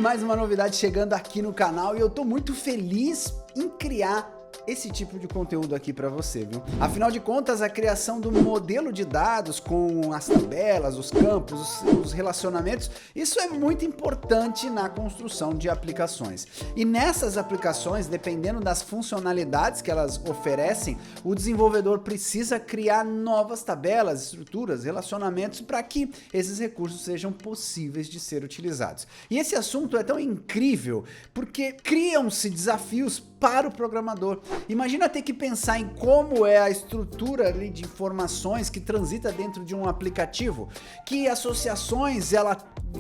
mais uma novidade chegando aqui no canal e eu tô muito feliz em criar esse tipo de conteúdo aqui para você, viu? Afinal de contas, a criação do modelo de dados com as tabelas, os campos, os relacionamentos, isso é muito importante na construção de aplicações. E nessas aplicações, dependendo das funcionalidades que elas oferecem, o desenvolvedor precisa criar novas tabelas, estruturas, relacionamentos para que esses recursos sejam possíveis de ser utilizados. E esse assunto é tão incrível porque criam-se desafios para o programador. Imagina ter que pensar em como é a estrutura ali de informações que transita dentro de um aplicativo, que associações ela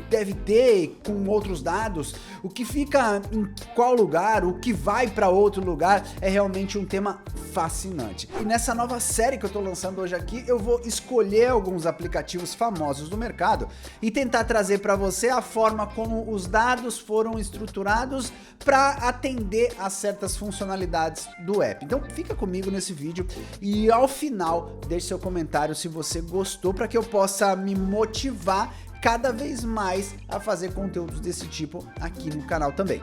deve ter com outros dados, o que fica em qual lugar, o que vai para outro lugar, é realmente um tema fascinante. E nessa nova série que eu estou lançando hoje aqui, eu vou escolher alguns aplicativos famosos do mercado e tentar trazer para você a forma como os dados foram estruturados para atender a certas funcionalidades do app. Então fica comigo nesse vídeo e ao final deixe seu comentário se você gostou para que eu possa me motivar cada vez mais a fazer conteúdos desse tipo aqui no canal também.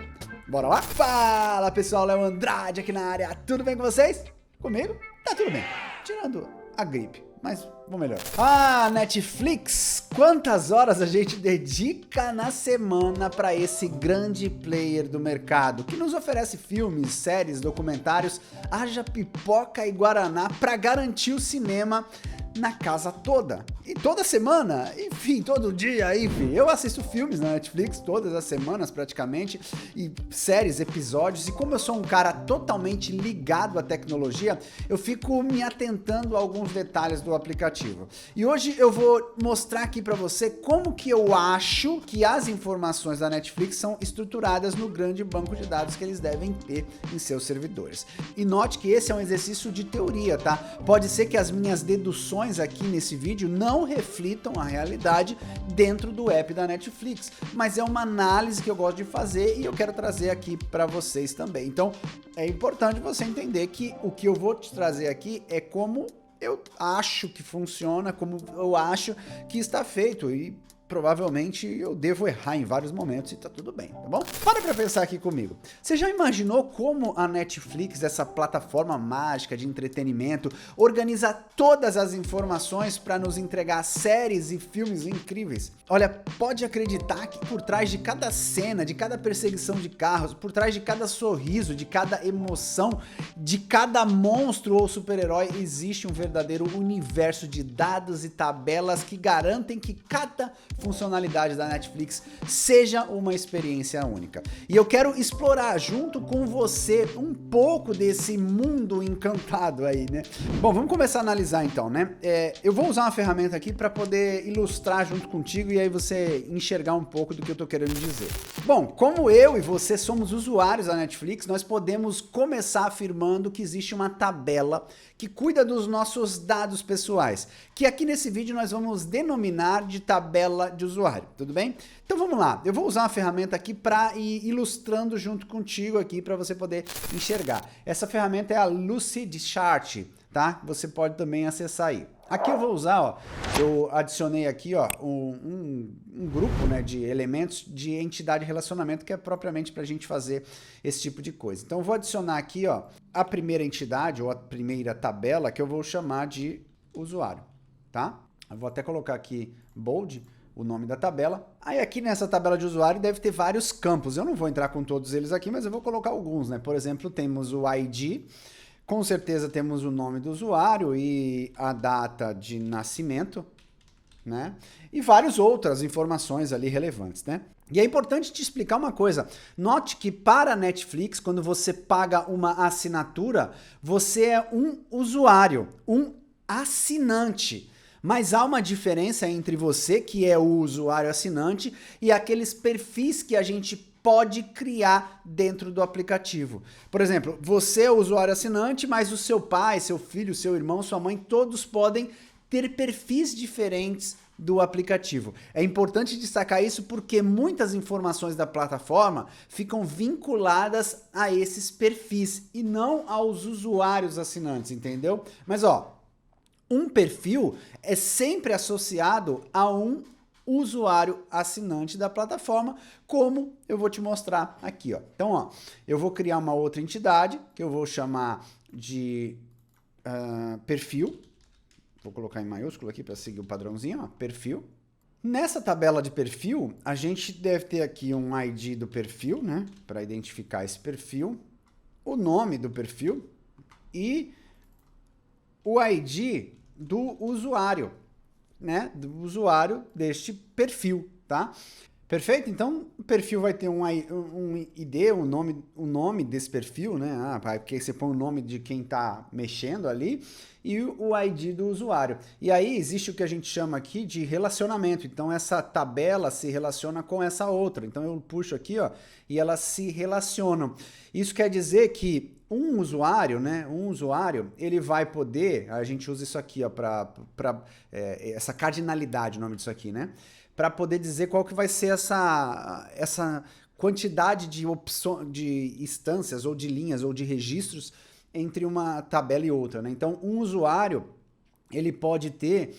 Bora lá? Fala pessoal, Léo Andrade aqui na área, tudo bem com vocês? Comigo? Tá tudo bem, tirando a gripe, mas vou melhor. Ah, Netflix, quantas horas a gente dedica na semana para esse grande player do mercado, que nos oferece filmes, séries, documentários, haja pipoca e guaraná para garantir o cinema na casa toda. E toda semana, enfim, todo dia, enfim, eu assisto filmes na Netflix todas as semanas praticamente, e séries, episódios, e como eu sou um cara totalmente ligado à tecnologia, eu fico me atentando a alguns detalhes do aplicativo. E hoje eu vou mostrar aqui para você como que eu acho que as informações da Netflix são estruturadas no grande banco de dados que eles devem ter em seus servidores. E note que esse é um exercício de teoria, tá? Pode ser que as minhas deduções aqui nesse vídeo não reflitam a realidade dentro do app da Netflix, mas é uma análise que eu gosto de fazer e eu quero trazer aqui para vocês também. Então é importante você entender que o que eu vou te trazer aqui é como eu acho que funciona, como eu acho que está feito, e provavelmente eu devo errar em vários momentos e tá tudo bem, tá bom? Para pra pensar aqui comigo. Você já imaginou como a Netflix, essa plataforma mágica de entretenimento, organiza todas as informações para nos entregar séries e filmes incríveis? Olha, pode acreditar que por trás de cada cena, de cada perseguição de carros, por trás de cada sorriso, de cada emoção, de cada monstro ou super-herói, existe um verdadeiro universo de dados e tabelas que garantem que cada funcionalidade da Netflix seja uma experiência única. E eu quero explorar junto com você um pouco desse mundo encantado aí, né? Bom, vamos começar a analisar então, né? Eu vou usar uma ferramenta aqui para poder ilustrar junto contigo e aí você enxergar um pouco do que eu tô querendo dizer. Bom, como eu e você somos usuários da Netflix, nós podemos começar afirmando que existe uma tabela que cuida dos nossos dados pessoais, que aqui nesse vídeo nós vamos denominar de tabela de usuário, tudo bem? Então vamos lá, eu vou usar uma ferramenta aqui para ir ilustrando junto contigo aqui para você poder enxergar. Essa ferramenta é a Lucidchart, tá? Você pode também acessar aí. Aqui eu vou usar, ó, eu adicionei aqui, ó, um grupo, né, de elementos de entidade e relacionamento que é propriamente para a gente fazer esse tipo de coisa. Então eu vou adicionar aqui, ó, a primeira entidade ou a primeira tabela que eu vou chamar de usuário, tá? Eu vou até colocar aqui bold o nome da tabela. Aí aqui nessa tabela de usuário deve ter vários campos. Eu não vou entrar com todos eles aqui, mas eu vou colocar alguns, né? Por exemplo, temos o ID. Com certeza temos o nome do usuário e a data de nascimento, né? E várias outras informações ali relevantes, né? E é importante te explicar uma coisa. Note que para a Netflix, quando você paga uma assinatura, você é um usuário, um assinante. Mas há uma diferença entre você, que é o usuário assinante, e aqueles perfis que a gente pode criar dentro do aplicativo. Por exemplo, você é o usuário assinante, mas o seu pai, seu filho, seu irmão, sua mãe, todos podem ter perfis diferentes do aplicativo. É importante destacar isso porque muitas informações da plataforma ficam vinculadas a esses perfis e não aos usuários assinantes, entendeu? Mas ó, um perfil é sempre associado a um usuário assinante da plataforma, como eu vou te mostrar aqui, ó. Então, ó, eu vou criar uma outra entidade, que eu vou chamar de perfil. Vou colocar em maiúsculo aqui para seguir o padrãozinho, ó, perfil. Nessa tabela de perfil, a gente deve ter aqui um ID do perfil, né, para identificar esse perfil, o nome do perfil e o ID do usuário, né, do usuário deste perfil, tá? Perfeito? Então, o perfil vai ter um ID, o nome desse perfil, né? Porque você põe o nome de quem está mexendo ali e o ID do usuário. E aí existe o que a gente chama aqui de relacionamento. Então, essa tabela se relaciona com essa outra. Então, eu puxo aqui, ó, e elas se relacionam. Isso quer dizer que um usuário, né? Ele vai poder, a gente usa isso aqui, ó, essa cardinalidade, o nome disso aqui, né? Para poder dizer qual que vai ser essa quantidade de instâncias, ou de linhas, ou de registros entre uma tabela e outra, né? Então, um usuário, ele pode ter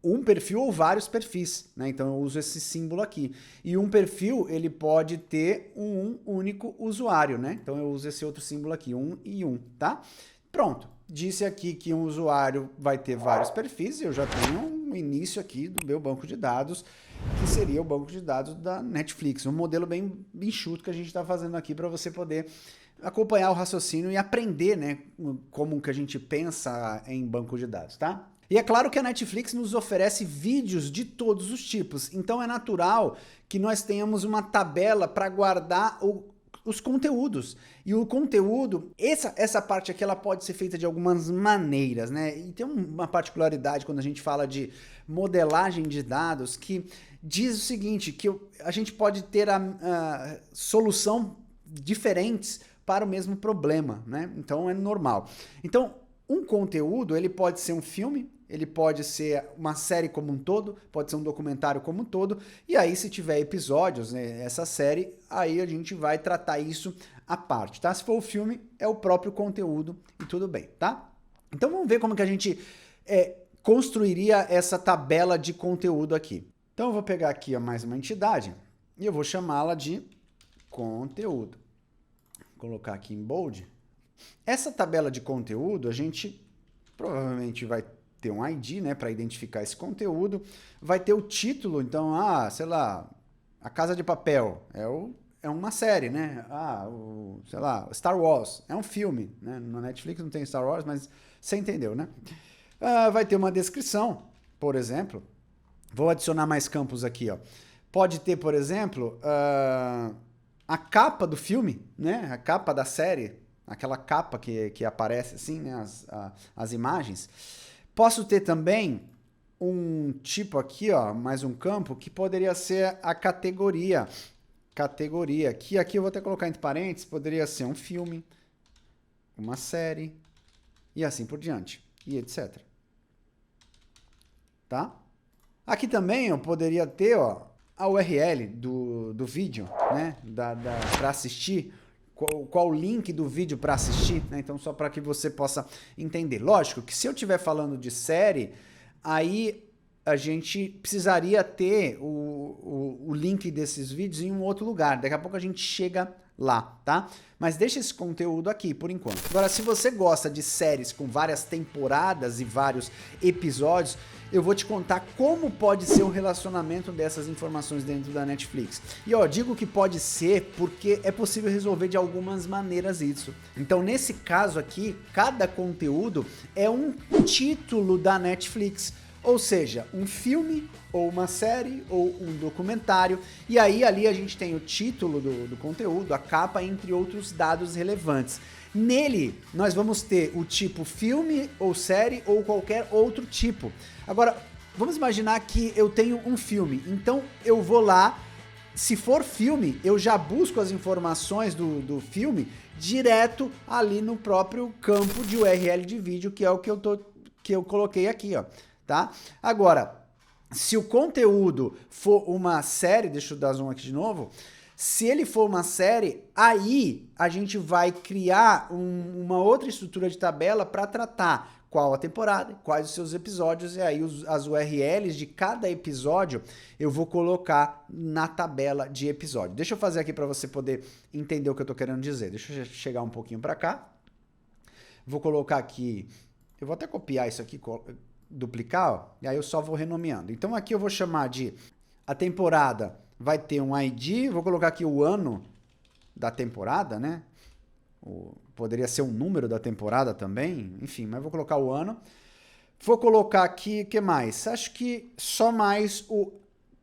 um perfil ou vários perfis, né? Então, eu uso esse símbolo aqui. E um perfil, ele pode ter um único usuário, né? Então, eu uso esse outro símbolo aqui, 1 e 1, tá? Pronto. Disse aqui que um usuário vai ter vários perfis e eu já tenho um início aqui do meu banco de dados, que seria o banco de dados da Netflix. Um modelo bem enxuto que a gente está fazendo aqui para você poder acompanhar o raciocínio e aprender, né, como que a gente pensa em banco de dados, tá? E é claro que a Netflix nos oferece vídeos de todos os tipos, então é natural que nós tenhamos uma tabela para guardar os conteúdos. E o conteúdo, essa parte aqui, ela pode ser feita de algumas maneiras, né? E tem uma particularidade quando a gente fala de modelagem de dados que diz o seguinte, que a gente pode ter a solução diferentes para o mesmo problema, né? Então é normal. Então, um conteúdo, ele pode ser um filme, ele pode ser uma série como um todo, pode ser um documentário como um todo, e aí se tiver episódios, né, essa série, aí a gente vai tratar isso à parte, tá? Se for o filme, é o próprio conteúdo e tudo bem, tá? Então vamos ver como que a gente construiria essa tabela de conteúdo aqui. Então eu vou pegar aqui mais uma entidade e eu vou chamá-la de conteúdo. Vou colocar aqui em bold. Essa tabela de conteúdo, a gente provavelmente vai ter um ID, né, para identificar esse conteúdo, vai ter o título, então, sei lá, A Casa de Papel é uma série, né, sei lá, Star Wars é um filme, né, na Netflix não tem Star Wars, mas você entendeu, né? Vai ter uma descrição, por exemplo, vou adicionar mais campos aqui, ó. Pode ter, por exemplo, a capa do filme, né, a capa da série, aquela capa que aparece assim, né, as imagens. Posso ter também um tipo aqui, ó, mais um campo, que poderia ser a categoria. Categoria, que aqui eu vou até colocar entre parênteses, poderia ser um filme, uma série, e assim por diante, e etc. Tá? Aqui também eu poderia ter, ó, a URL do vídeo, né, para assistir, qual o link do vídeo para assistir, né? Então, só para que você possa entender. Lógico que se eu estiver falando de série, aí a gente precisaria ter o link desses vídeos em um outro lugar. Daqui a pouco a gente chega lá, tá? Mas deixa esse conteúdo aqui por enquanto. Agora, se você gosta de séries com várias temporadas e vários episódios, eu vou te contar como pode ser o relacionamento dessas informações dentro da Netflix. E ó, digo que pode ser porque é possível resolver de algumas maneiras isso. Então, nesse caso aqui, cada conteúdo é um título da Netflix. Ou seja, um filme, ou uma série, ou um documentário. E aí, ali a gente tem o título do conteúdo, a capa, entre outros dados relevantes. Nele, nós vamos ter o tipo filme, ou série, ou qualquer outro tipo. Agora, vamos imaginar que eu tenho um filme. Então, eu vou lá, se for filme, eu já busco as informações do filme direto ali no próprio campo de URL de vídeo, que é o que eu coloquei aqui, ó. Tá? Agora, se o conteúdo for uma série, deixa eu dar zoom aqui de novo, se ele for uma série, aí a gente vai criar uma outra estrutura de tabela para tratar qual a temporada, quais os seus episódios, e aí as URLs de cada episódio eu vou colocar na tabela de episódio. Deixa eu fazer aqui para você poder entender o que eu tô querendo dizer. Deixa eu chegar um pouquinho para cá. Vou colocar aqui, eu vou até copiar isso aqui, duplicar, ó, e aí eu só vou renomeando. Então aqui eu vou chamar de, a temporada vai ter um ID, vou colocar aqui o ano da temporada, né? Poderia ser um número da temporada também, enfim, mas vou colocar o ano. Vou colocar aqui, o que mais? Acho que só mais o...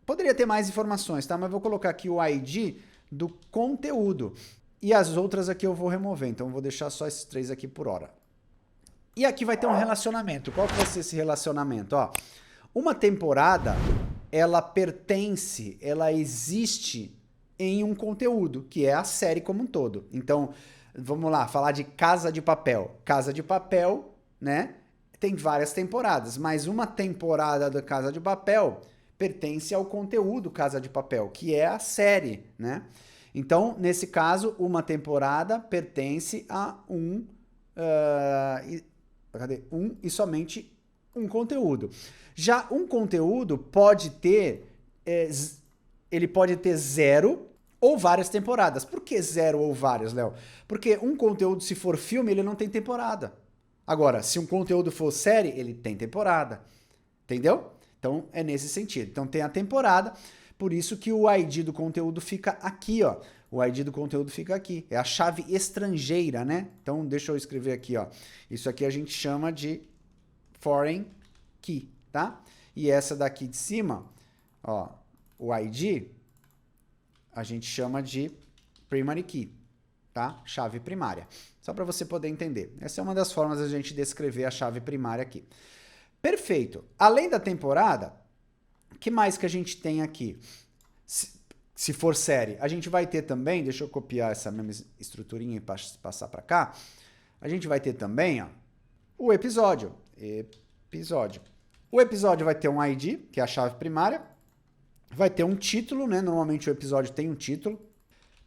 Poderia ter mais informações, tá? Mas vou colocar aqui o ID do conteúdo. E as outras aqui eu vou remover, então eu vou deixar só esses 3 aqui por hora. E aqui vai ter um relacionamento. Qual que vai ser esse relacionamento? Ó, uma temporada, ela pertence, ela existe em um conteúdo, que é a série como um todo. Então, vamos lá, falar de Casa de Papel. Casa de Papel, né, tem várias temporadas, mas uma temporada da Casa de Papel pertence ao conteúdo Casa de Papel, que é a série, né? Então, nesse caso, uma temporada pertence a um e somente um conteúdo. Já um conteúdo pode ter, ele pode ter 0 ou várias temporadas. Por que 0 ou várias, Léo? Porque um conteúdo, se for filme, ele não tem temporada. Agora, se um conteúdo for série, ele tem temporada. Entendeu? Então, é nesse sentido. Então, tem a temporada, por isso que o ID do conteúdo fica aqui, ó. O ID do conteúdo fica aqui. É a chave estrangeira, né? Então, deixa eu escrever aqui, ó. Isso aqui a gente chama de foreign key, tá? E essa daqui de cima, ó, o ID, a gente chama de primary key, tá? Chave primária. Só para você poder entender. Essa é uma das formas da gente descrever a chave primária aqui. Perfeito. Além da temporada, o que mais que a gente tem aqui? Se for série, a gente vai ter também, deixa eu copiar essa mesma estruturinha e passar para cá, a gente vai ter também, ó, o episódio. O episódio vai ter um ID, que é a chave primária, vai ter um título, né? Normalmente o episódio tem um título.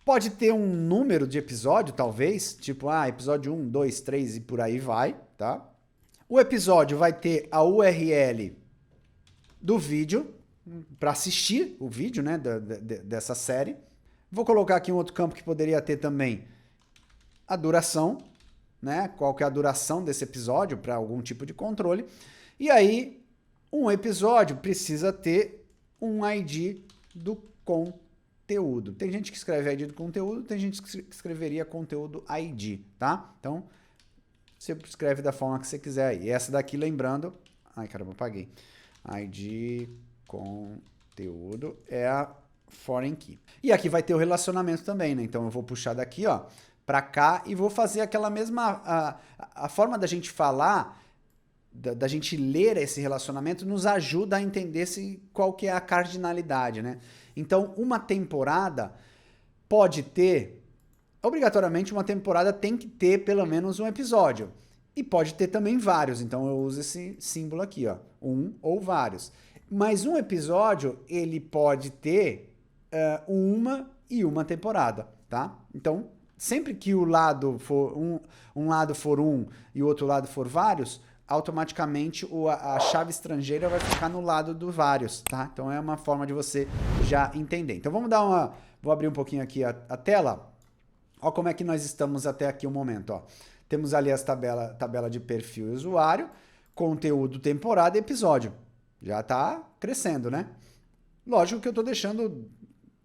Pode ter um número de episódio, talvez, tipo, episódio 1, 2, 3 e por aí vai, tá? O episódio vai ter a URL do vídeo, para assistir o vídeo, né, dessa série. Vou colocar aqui um outro campo que poderia ter também a duração, né? Qual que é a duração desse episódio para algum tipo de controle. E aí, um episódio precisa ter um ID do conteúdo. Tem gente que escreve ID do conteúdo, tem gente que escreveria conteúdo ID, tá? Então, você escreve da forma que você quiser. E essa daqui, lembrando... Ai, caramba, apaguei. ID conteúdo é a foreign key. E aqui vai ter o relacionamento também, né? Então eu vou puxar daqui, ó, para cá e vou fazer aquela mesma... A forma da gente falar, da gente ler esse relacionamento, nos ajuda a entender qual que é a cardinalidade, né? Então, uma temporada pode ter... Obrigatoriamente, uma temporada tem que ter pelo menos um episódio. E pode ter também vários, então eu uso esse símbolo aqui, ó, um ou vários. Mas um episódio, ele pode ter uma temporada, tá? Então, sempre que o lado for um lado for um e o outro lado for vários, automaticamente a chave estrangeira vai ficar no lado do vários, tá? Então é uma forma de você já entender. Então vamos dar uma... Vou abrir um pouquinho aqui a tela. Ó como é que nós estamos até aqui o momento, ó. Temos ali as tabela de perfil e usuário, conteúdo, temporada e episódio. Já está crescendo, né? Lógico que eu estou deixando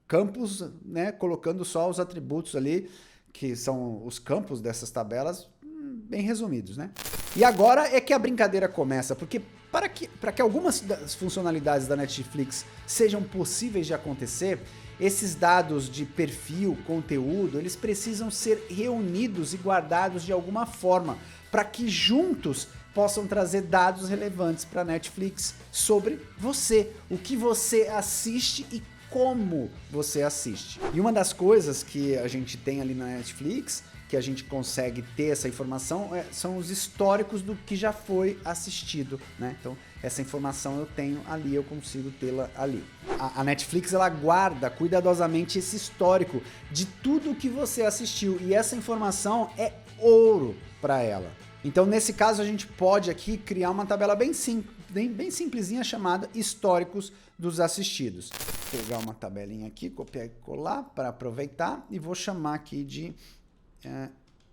campos, né? Colocando só os atributos ali, que são os campos dessas tabelas, bem resumidos, né? E agora é que a brincadeira começa, porque para que algumas das funcionalidades da Netflix sejam possíveis de acontecer, esses dados de perfil, conteúdo, eles precisam ser reunidos e guardados de alguma forma, para que juntos possam trazer dados relevantes para a Netflix sobre você, o que você assiste e como você assiste. E uma das coisas que a gente tem ali na Netflix, que a gente consegue ter essa informação, são os históricos do que já foi assistido, né? Então, essa informação eu tenho ali, eu consigo tê-la ali. A Netflix, ela guarda cuidadosamente esse histórico de tudo que você assistiu, e essa informação é ouro para ela. Então, nesse caso, a gente pode aqui criar uma tabela bem simplesinha chamada históricos dos assistidos. Vou pegar uma tabelinha aqui, copiar e colar para aproveitar e vou chamar aqui de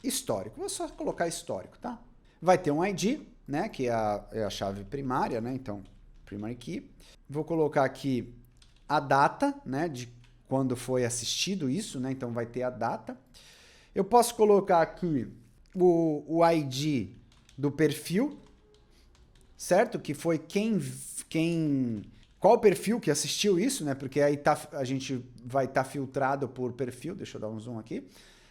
histórico. Vou só colocar histórico, tá? Vai ter um ID, né, que é a chave primária, né? Então, primary key. Vou colocar aqui a data, né, de quando foi assistido isso, né? Então, vai ter a data. Eu posso colocar aqui o ID do perfil, certo? Que foi qual perfil que assistiu isso, né? Porque aí a gente vai estar filtrado por perfil. Deixa eu dar um zoom aqui.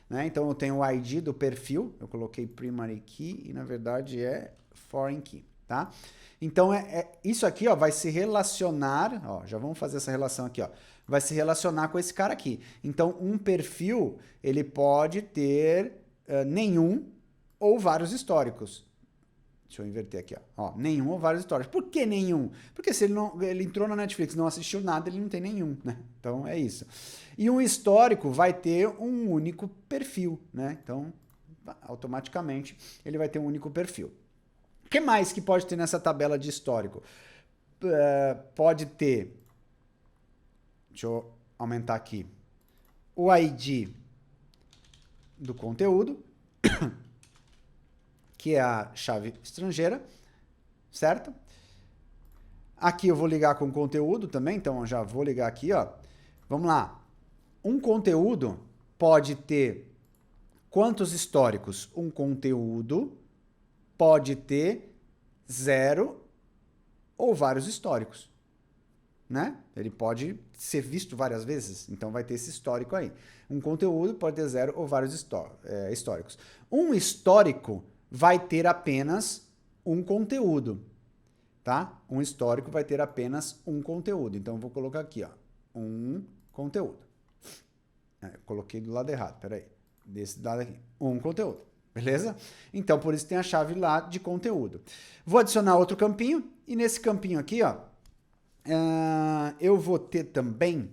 Né? Então, eu tenho o ID do perfil. Eu coloquei primary key e, na verdade, é foreign key, tá? Então, isso aqui, ó, vai se relacionar... Ó, já vamos fazer essa relação aqui, ó. Vai se relacionar com esse cara aqui. Então, um perfil, ele pode ter nenhum ou vários históricos. Deixa eu inverter aqui, ó. Nenhum ou vários históricos. Por que nenhum? Porque se ele entrou na Netflix e não assistiu nada, ele não tem nenhum, né? Então, é isso. E um histórico vai ter um único perfil, né? Então, automaticamente, ele vai ter um único perfil. O que mais que pode ter nessa tabela de histórico? Pode ter... Deixa eu aumentar aqui. O ID do conteúdo, que é a chave estrangeira, certo? Aqui eu vou ligar com o conteúdo também, então eu já vou ligar aqui, ó. Vamos lá. Um conteúdo pode ter quantos históricos? Um conteúdo pode ter 0 ou vários históricos, né? Ele pode ser visto várias vezes, então vai ter esse histórico aí. Um conteúdo pode ter 0 ou vários históricos. Um histórico vai ter apenas um conteúdo, tá? Um histórico vai ter apenas um conteúdo. Então, eu vou colocar aqui, ó, um conteúdo. Coloquei do lado errado, peraí. Desse lado aqui, um conteúdo, beleza? Então, por isso tem a chave lá de conteúdo. Vou adicionar outro campinho, e nesse campinho aqui, ó, eu vou ter também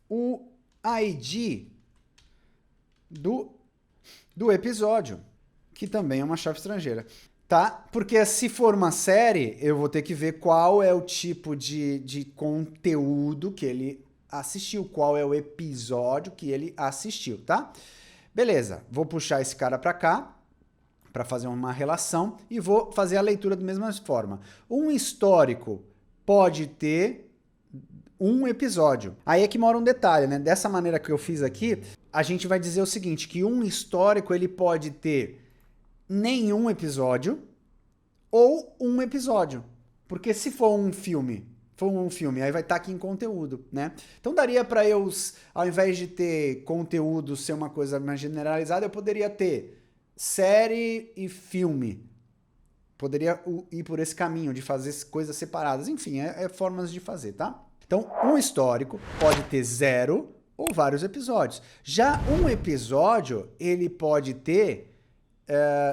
o ID do episódio, que também é uma chave estrangeira, tá? Porque se for uma série, eu vou ter que ver qual é o tipo de conteúdo que ele assistiu, qual é o episódio que ele assistiu, tá? Beleza, vou puxar esse cara para cá, para fazer uma relação, e vou fazer a leitura da mesma forma. Um histórico pode ter um episódio. Aí é que mora um detalhe, né? Dessa maneira que eu fiz aqui, a gente vai dizer o seguinte, que um histórico ele pode ter nenhum episódio ou um episódio. Porque se for um filme, aí vai estar aqui em conteúdo, né? Então daria para eu, ao invés de ter conteúdo ser uma coisa mais generalizada, eu poderia ter série e filme. Poderia ir por esse caminho de fazer coisas separadas. Enfim, formas de fazer, tá? Então, um histórico pode ter 0 ou vários episódios. Já um episódio, ele pode ter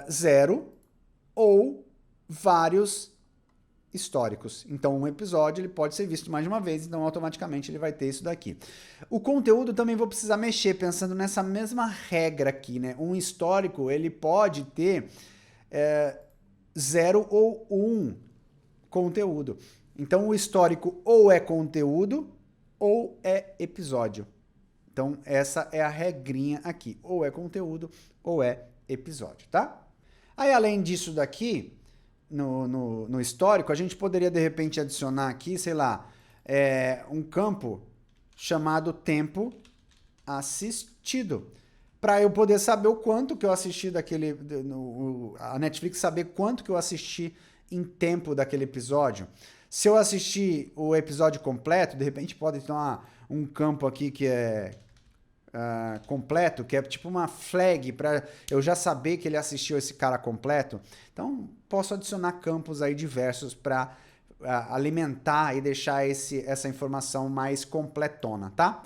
0 ou vários históricos. Então, um episódio ele pode ser visto mais de uma vez, então automaticamente ele vai ter isso daqui. O conteúdo também vou precisar mexer, pensando nessa mesma regra aqui, né? Um histórico, ele pode ter 0 ou 1 conteúdo. Então, o histórico ou é conteúdo ou é episódio. Então, essa é a regrinha aqui. Ou é conteúdo ou é episódio, tá? Aí, além disso daqui, no histórico, a gente poderia, de repente, adicionar aqui, sei lá, um campo chamado tempo assistido. Para eu poder saber o quanto que eu assisti a Netflix saber quanto que eu assisti em tempo daquele episódio. Se eu assistir o episódio completo, de repente pode ter um campo aqui que é completo, que é tipo uma flag para eu já saber que ele assistiu esse cara completo. Então, posso adicionar campos aí diversos para alimentar e deixar essa informação mais completona, tá?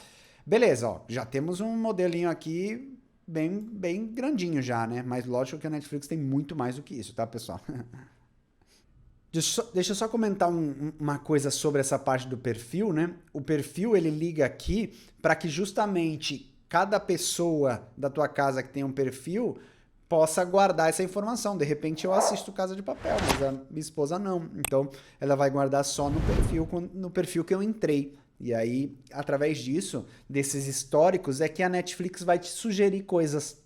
Beleza, ó, já temos um modelinho aqui bem grandinho já, né? Mas lógico que a Netflix tem muito mais do que isso, tá, pessoal? Deixa eu só comentar uma coisa sobre essa parte do perfil, né? O perfil, ele liga aqui para que justamente cada pessoa da tua casa que tem um perfil possa guardar essa informação. De repente eu assisto Casa de Papel, mas a minha esposa não. Então ela vai guardar só no perfil que eu entrei. E aí, através disso, desses históricos, é que a Netflix vai te sugerir coisas.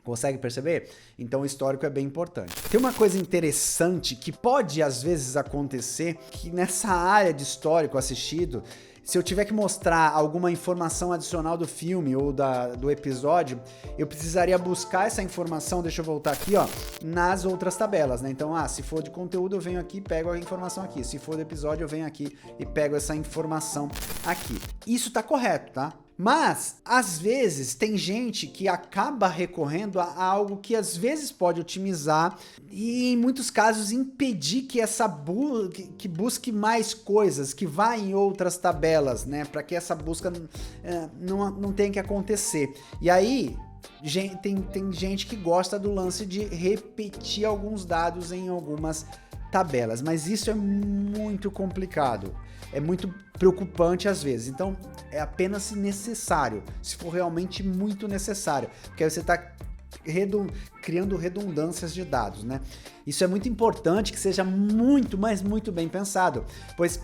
Consegue perceber? Então o histórico é bem importante. Tem uma coisa interessante que pode às vezes acontecer, que nessa área de histórico assistido, se eu tiver que mostrar alguma informação adicional do filme ou do episódio, eu precisaria buscar essa informação, deixa eu voltar aqui, ó, nas outras tabelas, né? Então, se for de conteúdo, eu venho aqui e pego a informação aqui. Se for do episódio, eu venho aqui e pego essa informação aqui. Isso tá correto, tá? Mas, às vezes, tem gente que acaba recorrendo a algo que às vezes pode otimizar e, em muitos casos, impedir que que busque mais coisas, que vá em outras tabelas, né? Para que essa busca não tenha que acontecer. E aí, tem gente que gosta do lance de repetir alguns dados em algumas tabelas, mas isso é muito complicado. É muito preocupante às vezes, então é apenas se necessário, se for realmente muito necessário, porque aí você está criando redundâncias de dados, né? Isso é muito importante que seja muito, mas muito bem pensado, pois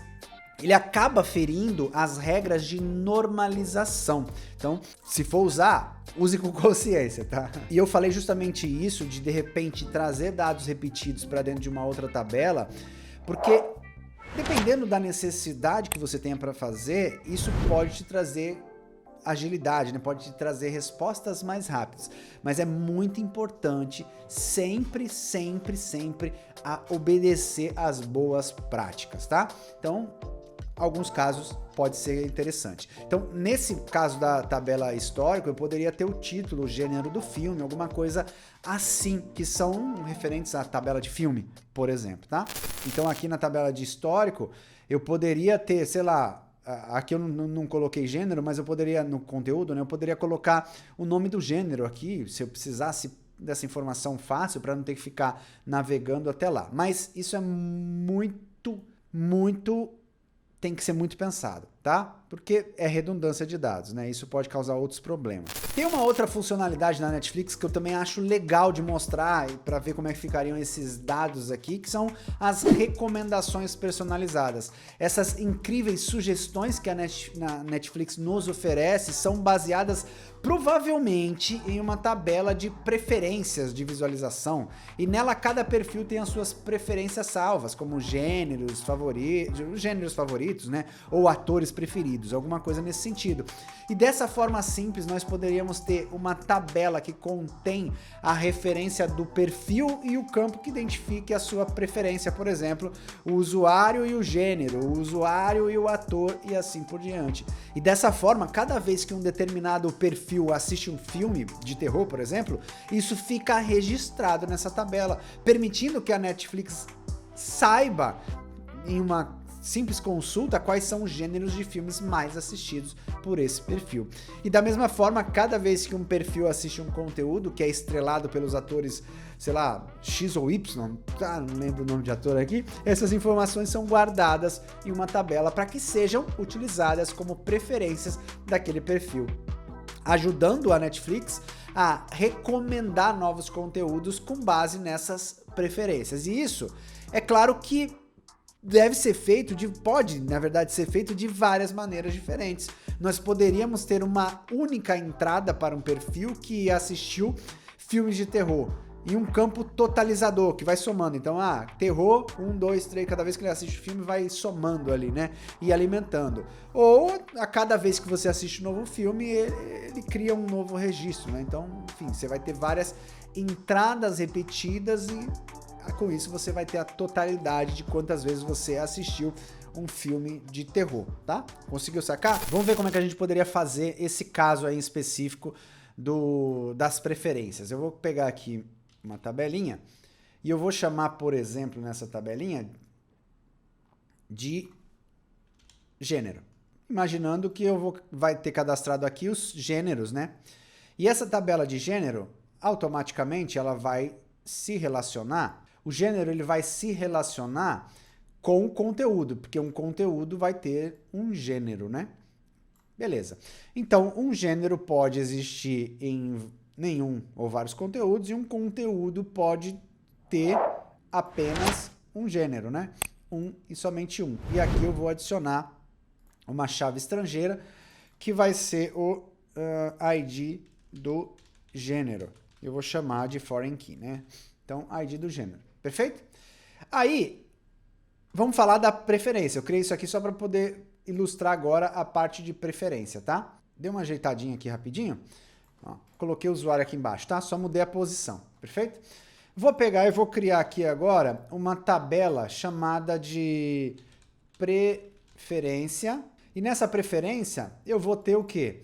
ele acaba ferindo as regras de normalização. Então, se for usar, use com consciência, tá? E eu falei justamente isso de repente trazer dados repetidos para dentro de uma outra tabela, porque dependendo da necessidade que você tenha para fazer, isso pode te trazer agilidade, né? Pode te trazer respostas mais rápidas. Mas é muito importante sempre a obedecer às boas práticas, tá? Então, alguns casos pode ser interessante. Então, nesse caso da tabela histórica, eu poderia ter o título, o gênero do filme, alguma coisa assim, que são referentes à tabela de filme, por exemplo, tá? Então, aqui na tabela de histórico, eu poderia ter, sei lá, aqui eu não coloquei gênero, mas eu poderia, no conteúdo, né, eu poderia colocar o nome do gênero aqui, se eu precisasse dessa informação fácil, para não ter que ficar navegando até lá. Mas isso é tem que ser muito pensado, tá? Porque é redundância de dados, né? Isso pode causar outros problemas. Tem uma outra funcionalidade na Netflix que eu também acho legal de mostrar para ver como é que ficariam esses dados aqui, que são as recomendações personalizadas. Essas incríveis sugestões que a Netflix nos oferece são baseadas provavelmente em uma tabela de preferências de visualização, e nela cada perfil tem as suas preferências salvas, como gêneros favoritos, né? Ou atores preferidos, alguma coisa nesse sentido. E dessa forma simples, nós poderíamos ter uma tabela que contém a referência do perfil e o campo que identifique a sua preferência, por exemplo, o usuário e o gênero, o usuário e o ator e assim por diante. E dessa forma, cada vez que um determinado perfil assiste um filme de terror, por exemplo, isso fica registrado nessa tabela, permitindo que a Netflix saiba em uma simples consulta quais são os gêneros de filmes mais assistidos por esse perfil. E da mesma forma, cada vez que um perfil assiste um conteúdo que é estrelado pelos atores, sei lá, X ou Y, não lembro o nome de ator aqui, essas informações são guardadas em uma tabela para que sejam utilizadas como preferências daquele perfil, ajudando a Netflix a recomendar novos conteúdos com base nessas preferências. E isso, é claro que deve ser feito pode, na verdade, ser feito de várias maneiras diferentes. Nós poderíamos ter uma única entrada para um perfil que assistiu filmes de terror em um campo totalizador, que vai somando. Então, terror, 1, 2, 3, cada vez que ele assiste o filme vai somando ali, né? E alimentando. Ou, a cada vez que você assiste um novo filme, ele cria um novo registro, né? Então, enfim, você vai ter várias entradas repetidas e com isso você vai ter a totalidade de quantas vezes você assistiu um filme de terror, tá? Conseguiu sacar? Vamos ver como é que a gente poderia fazer esse caso aí em específico das preferências. Eu vou pegar aqui uma tabelinha e eu vou chamar, por exemplo, nessa tabelinha de gênero. Imaginando que vai ter cadastrado aqui os gêneros, né? E essa tabela de gênero, automaticamente ela vai se relacionar. O gênero ele vai se relacionar com o conteúdo, porque um conteúdo vai ter um gênero, né? Beleza. Então, um gênero pode existir em nenhum ou vários conteúdos, e um conteúdo pode ter apenas um gênero, né? Um e somente um. E aqui eu vou adicionar uma chave estrangeira, que vai ser o ID do gênero. Eu vou chamar de foreign key, né? Então, ID do gênero. Perfeito? Aí, vamos falar da preferência. Eu criei isso aqui só para poder ilustrar agora a parte de preferência, tá? Dei uma ajeitadinha aqui rapidinho. Ó, coloquei o usuário aqui embaixo, tá? Só mudei a posição. Perfeito? Vou pegar e vou criar aqui agora uma tabela chamada de preferência. E nessa preferência, eu vou ter o quê?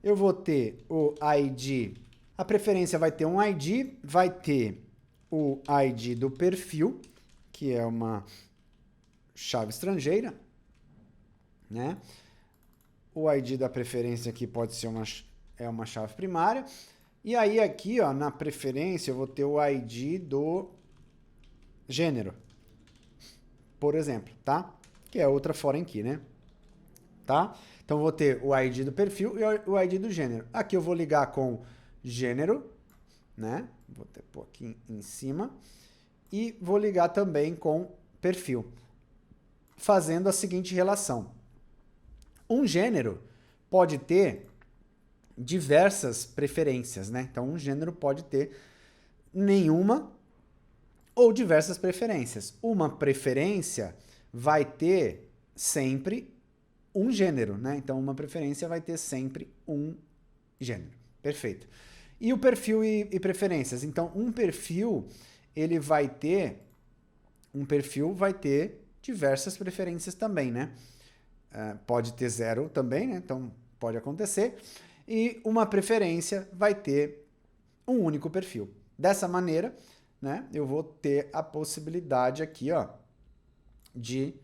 Eu vou ter o ID. A preferência vai ter um ID, vai ter o ID do perfil, que é uma chave estrangeira, né? O ID da preferência aqui pode ser uma chave primária. E aí aqui, ó, na preferência, eu vou ter o ID do gênero, por exemplo, tá? Que é outra foreign key, né? Tá? Então, eu vou ter o ID do perfil e o ID do gênero. Aqui eu vou ligar com gênero, né? Vou pôr aqui em cima. E vou ligar também com perfil, fazendo a seguinte relação. Um gênero pode ter diversas preferências, né? Então, um gênero pode ter nenhuma ou diversas preferências. Uma preferência vai ter sempre um gênero, né? Então, uma preferência vai ter sempre um gênero. Perfeito. E o perfil e preferências? Então, um perfil vai ter diversas preferências também, né? Pode ter 0 também, né? Então, pode acontecer. E uma preferência vai ter um único perfil. Dessa maneira, né, eu vou ter a possibilidade aqui, ó, de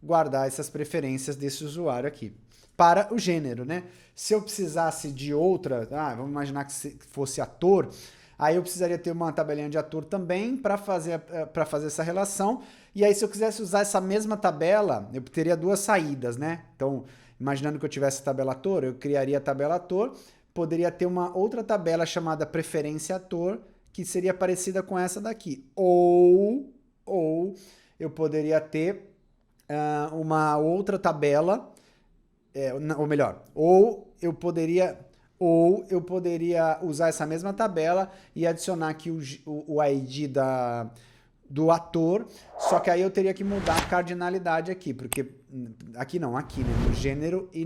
guardar essas preferências desse usuário aqui. Para o gênero, né? Se eu precisasse de outra, vamos imaginar que fosse ator, aí eu precisaria ter uma tabelinha de ator também para fazer essa relação. E aí, se eu quisesse usar essa mesma tabela, eu teria duas saídas, né? Então, imaginando que eu tivesse tabela ator, eu criaria a tabela ator, poderia ter uma outra tabela chamada preferência ator, que seria parecida com essa daqui. Ou eu poderia ter uma outra tabela, ou melhor, ou eu poderia usar essa mesma tabela e adicionar aqui o ID do ator, só que aí eu teria que mudar a cardinalidade aqui, porque aqui, né, no gênero e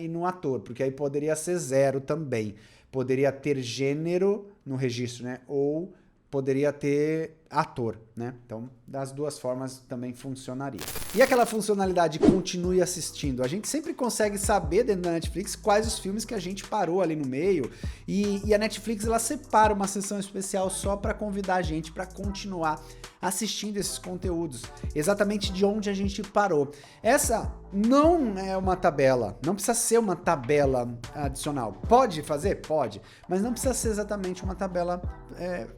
no ator, porque aí poderia ser 0 também. Poderia ter gênero no registro, né? Ou poderia ter ator, né? Então, das duas formas também funcionaria. E aquela funcionalidade continue assistindo, a gente sempre consegue saber dentro da Netflix quais os filmes que a gente parou ali no meio, e a Netflix ela separa uma sessão especial só para convidar a gente para continuar assistindo esses conteúdos, exatamente de onde a gente parou. Essa não é uma tabela, não precisa ser uma tabela adicional. Pode fazer? Pode, mas não precisa ser exatamente uma tabela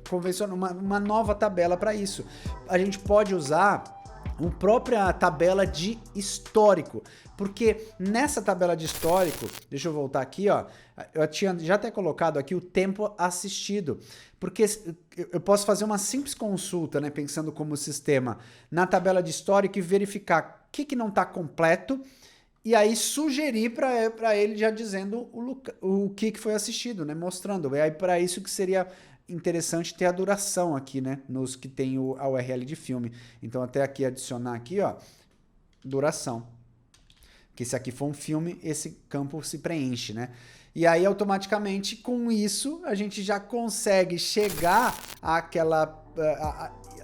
convencional, uma nova tabela para isso. A gente pode usar uma própria tabela de histórico, porque nessa tabela de histórico, deixa eu voltar aqui, ó, eu tinha já até colocado aqui o tempo assistido, porque eu posso fazer uma simples consulta, né, pensando como sistema, na tabela de histórico e verificar o que não está completo, e aí sugerir para ele já dizendo o que foi assistido, né, mostrando. E aí para isso que seria interessante ter a duração aqui, né, nos que tem a URL de filme. Então até aqui adicionar aqui, ó, duração. Que se aqui for um filme, esse campo se preenche, né? E aí automaticamente com isso a gente já consegue chegar àquela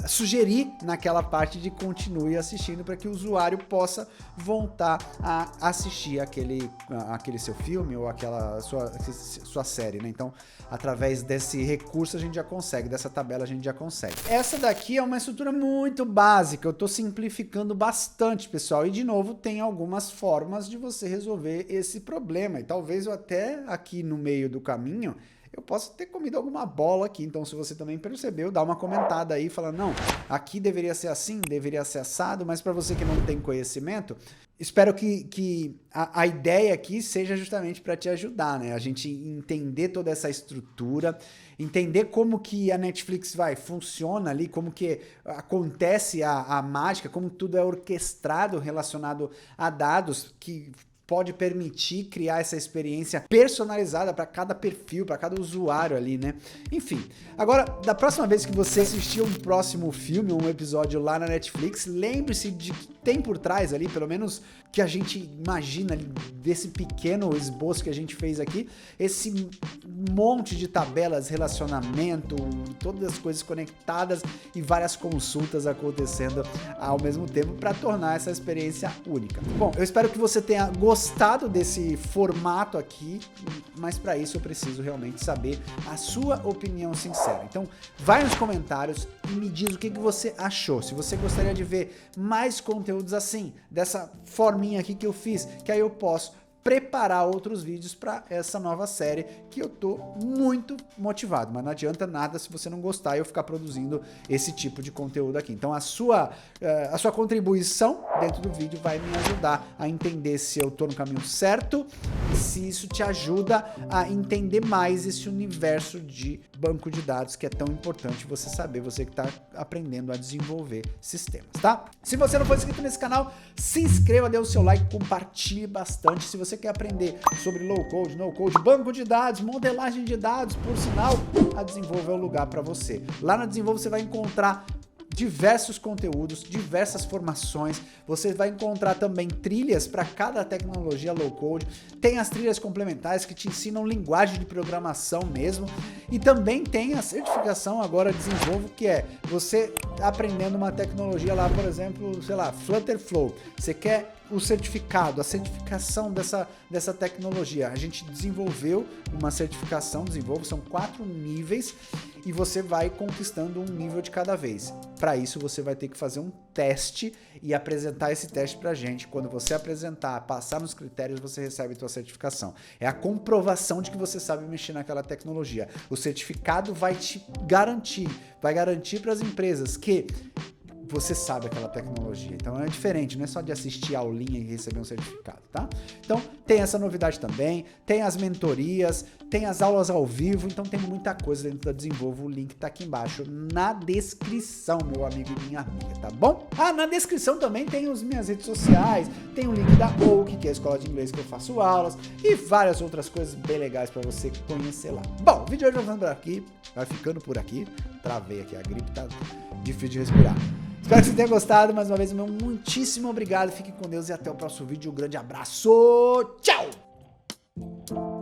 sugerir naquela parte de continue assistindo para que o usuário possa voltar a assistir aquele seu filme ou aquela sua série, né? Então, através desse recurso a gente já consegue, dessa tabela a gente já consegue. Essa daqui é uma estrutura muito básica, eu estou simplificando bastante, pessoal, e de novo tem algumas formas de você resolver esse problema, e talvez eu até aqui no meio do caminho eu posso ter comido alguma bola aqui, então se você também percebeu, dá uma comentada aí, fala, não, aqui deveria ser assim, deveria ser assado, mas para você que não tem conhecimento, espero que a ideia aqui seja justamente para te ajudar, né? A gente entender toda essa estrutura, entender como que a Netflix funciona ali, como que acontece a mágica, como tudo é orquestrado relacionado a dados que pode permitir criar essa experiência personalizada para cada perfil, para cada usuário ali, né? Enfim, agora, da próxima vez que você assistir um próximo filme, um episódio lá na Netflix, lembre-se de que tem por trás ali, pelo menos que a gente imagina ali, desse pequeno esboço que a gente fez aqui, esse monte de tabelas, relacionamento, todas as coisas conectadas e várias consultas acontecendo ao mesmo tempo para tornar essa experiência única. Bom, eu espero que você tenha gostado desse formato aqui, mas para isso eu preciso realmente saber a sua opinião sincera. Então, vai nos comentários e me diz o que você achou. Se você gostaria de ver mais conteúdos assim, dessa forminha aqui que eu fiz, que aí eu posso preparar outros vídeos para essa nova série que eu tô muito motivado, mas não adianta nada se você não gostar e eu ficar produzindo esse tipo de conteúdo aqui. Então a sua contribuição dentro do vídeo vai me ajudar a entender se eu tô no caminho certo e se isso te ajuda a entender mais esse universo de banco de dados que é tão importante você saber, você que está aprendendo a desenvolver sistemas, tá? Se você não for inscrito nesse canal, se inscreva, dê o seu like, compartilhe bastante. Se você quer aprender sobre low code, no code, banco de dados, modelagem de dados, por sinal, a Desenvolve é o lugar para você. Lá na Desenvolve você vai encontrar diversos conteúdos, diversas formações, você vai encontrar também trilhas para cada tecnologia low code, tem as trilhas complementares que te ensinam linguagem de programação mesmo, e também tem a certificação agora Desenvolvo, que é você aprendendo uma tecnologia lá, por exemplo, sei lá, Flutterflow, você quer o certificado, a certificação dessa tecnologia. A gente desenvolveu uma certificação, são 4 níveis e você vai conquistando um nível de cada vez. Para isso você vai ter que fazer um teste e apresentar esse teste pra gente. Quando você apresentar, passar nos critérios, você recebe a tua certificação. É a comprovação de que você sabe mexer naquela tecnologia. O certificado vai te garantir, vai garantir para as empresas que você sabe aquela tecnologia. Então é diferente, não é só de assistir a aulinha e receber um certificado, tá? Então tem essa novidade também, tem as mentorias, tem as aulas ao vivo, então tem muita coisa dentro da Desenvolvo. O link tá aqui embaixo na descrição, meu amigo e minha amiga, tá bom? Ah, na descrição também tem as minhas redes sociais, tem o link da Oak, que é a escola de inglês que eu faço aulas, e várias outras coisas bem legais para você conhecer lá. Bom, o vídeo de hoje vai ficando por aqui. Travei aqui, a gripe tá difícil de respirar. Espero que você tenha gostado. Mais uma vez, meu muitíssimo obrigado. Fique com Deus e até o próximo vídeo. Um grande abraço. Tchau!